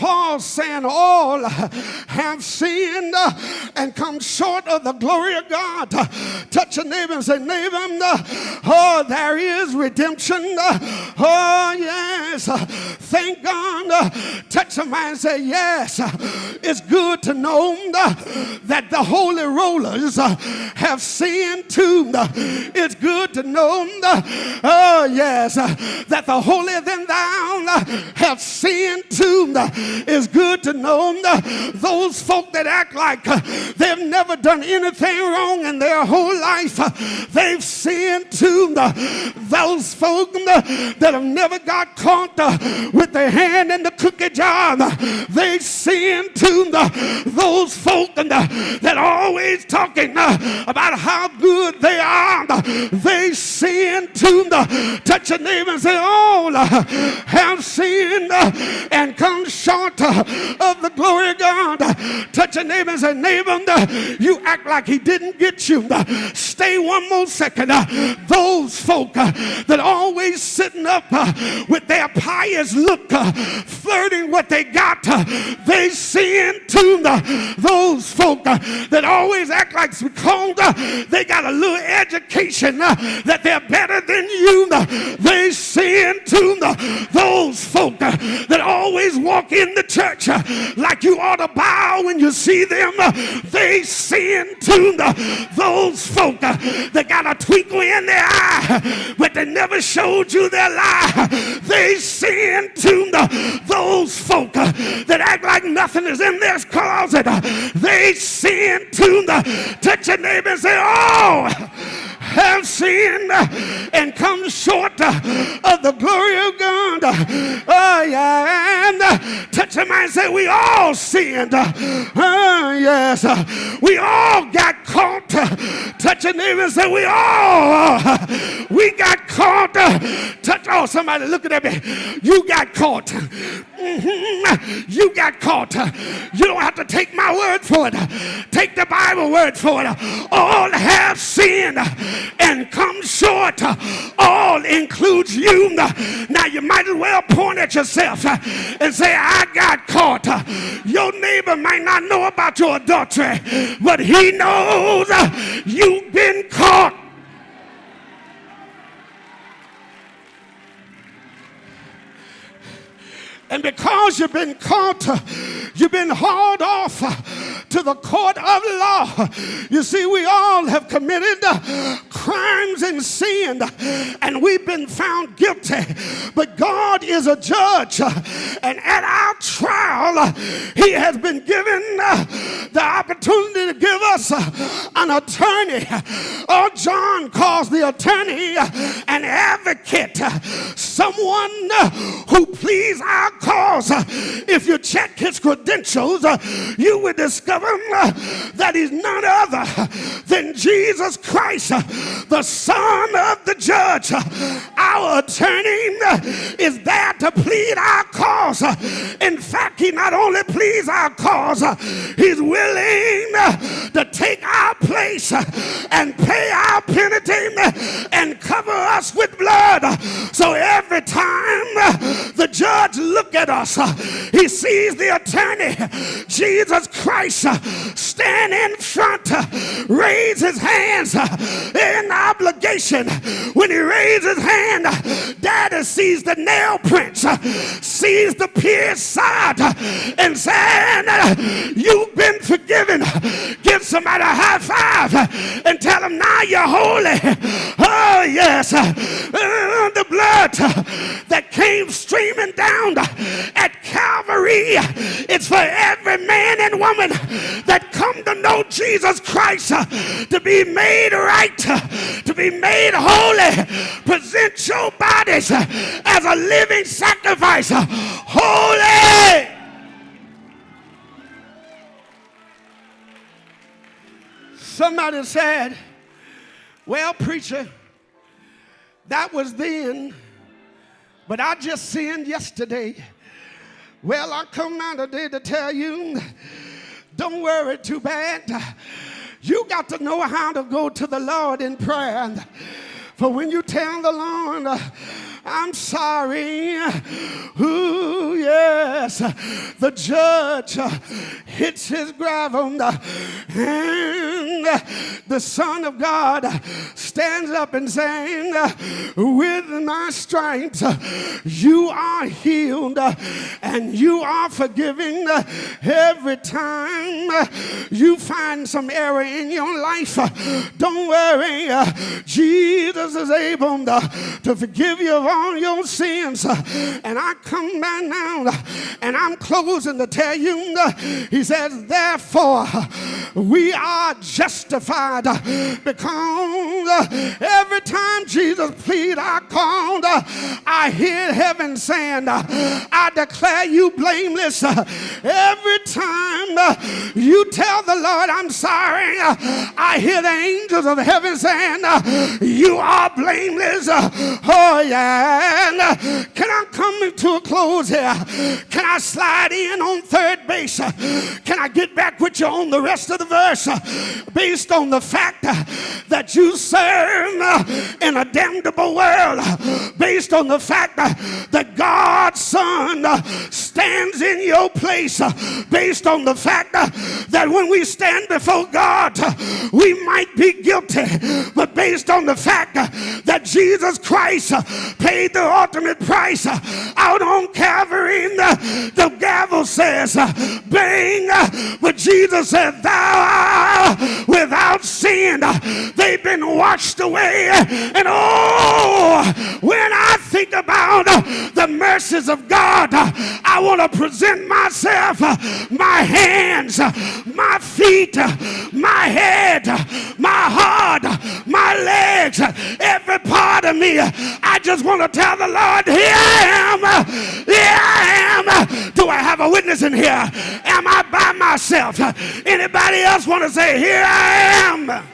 Paul saying all have sinned and come short of the glory of God. Touch your neighbor and say, neighbor, oh, there is redemption. Oh, yes. Thank God. Touch somebody and say, yes. It's good to know that the holy rollers have sinned too. It's good to know, oh, yes, that the holier than thou have sinned too. It's good to know those folk that act like they've never done anything wrong in their whole life. They've sinned too. Those folk that have never got caught with their hand in the cookie jar, they sinned too. Those folk that are always talking about how good they are, they sin too. Touch your neighbor and say, all have sinned and come short of the glory of God. Touch your neighbor and say, neighbor, you act like he didn't get you. Stay one more second. Those folk that always sitting up with their pious look, flirting what they got, they sin too. Those folk that always act like because they got a little education that they're better than you, they sin too. Those folk that always walk in the church like you ought to bow when you see them, they sin too. Those folk that got a twinkle in their eye but they never showed you their lie, they sin too. Those folk that act like nothing is in their closet, they sin too. Touch your neighbor and say, oh, have sinned and come short of the glory of God. Oh, yeah. And touch somebody and say, we all sinned. Oh, yes. We all got caught. Touch your neighbor and say, we got caught. Touch, oh, somebody looking at me. You got caught. Mm-hmm. You got caught. You don't have to take my word for it. Take the Bible word for it. All have sinned and come short. All includes you. Now you might as well point at yourself and say, I got caught. Your neighbor might not know about your adultery, but he knows you've been caught. And because you've been caught, you've been hauled off to the court of law. You see, we all have committed crimes and sinned, and we've been found guilty. But God is a judge, and at our trial, he has been given the opportunity to give us an attorney. Oh, John calls the attorney an advocate, someone who pleads our cause. If you check his credentials, you will discover that he's none other than Jesus Christ, the Son of the Judge. Our attorney is there to plead our cause. In fact, he not only pleads our cause, he's willing to take our place and pay our penalty and cover us with blood. So every time the judge looks at us, he sees the attorney, Jesus Christ, stand in front, raise his hands in obligation. When he raises his hand, Daddy sees the nail prints, sees the pierced side, and said, you've been forgiven. Give somebody a high five and tell them, now you're holy. Oh, yes. The blood that came streaming down at Calvary, it's for every man and woman that come to know Jesus Christ, to be made right, to be made holy. Present your bodies as a living sacrifice, holy. Somebody said, well, preacher, that was then, but I just sinned yesterday. Well, I come out today to tell you, don't worry too bad. You got to know how to go to the Lord in prayer. For when you tell the Lord, I'm sorry. Ooh, yes. The judge hits his gravel, and the Son of God stands up and saying, with my stripes you are healed and you are forgiven. Every time you find some error in your life, don't worry. Jesus is able to forgive you of all your sins. And I come back now, and I'm closing to tell you, he says, therefore we are justified, because every time Jesus pleaded our cause, I hear heaven saying, I declare you blameless. Every time you tell the Lord, I'm sorry, I hear the angels of heaven saying, you are blameless. Oh yeah. Can I come to a close here? Can I slide in on third base? Can I get back with you on the rest of the verse? Based on the fact that you serve in a damnable world, based on the fact that God's Son stands in your place, based on the fact that when we stand before God, we might be guilty, but based on the fact that Jesus Christ paid the ultimate price out on Calvary, the gavel says, bang, but Jesus said, thou art without sin. They've been washed away. And oh, when I think about the mercies of God, I want to present myself, my hands, my feet, my head, my heart, my legs, every part of me. I just want to tell the Lord, here I am. Here I am. Do I have a witness in here? Am I by myself? Anybody else want to say, here I am?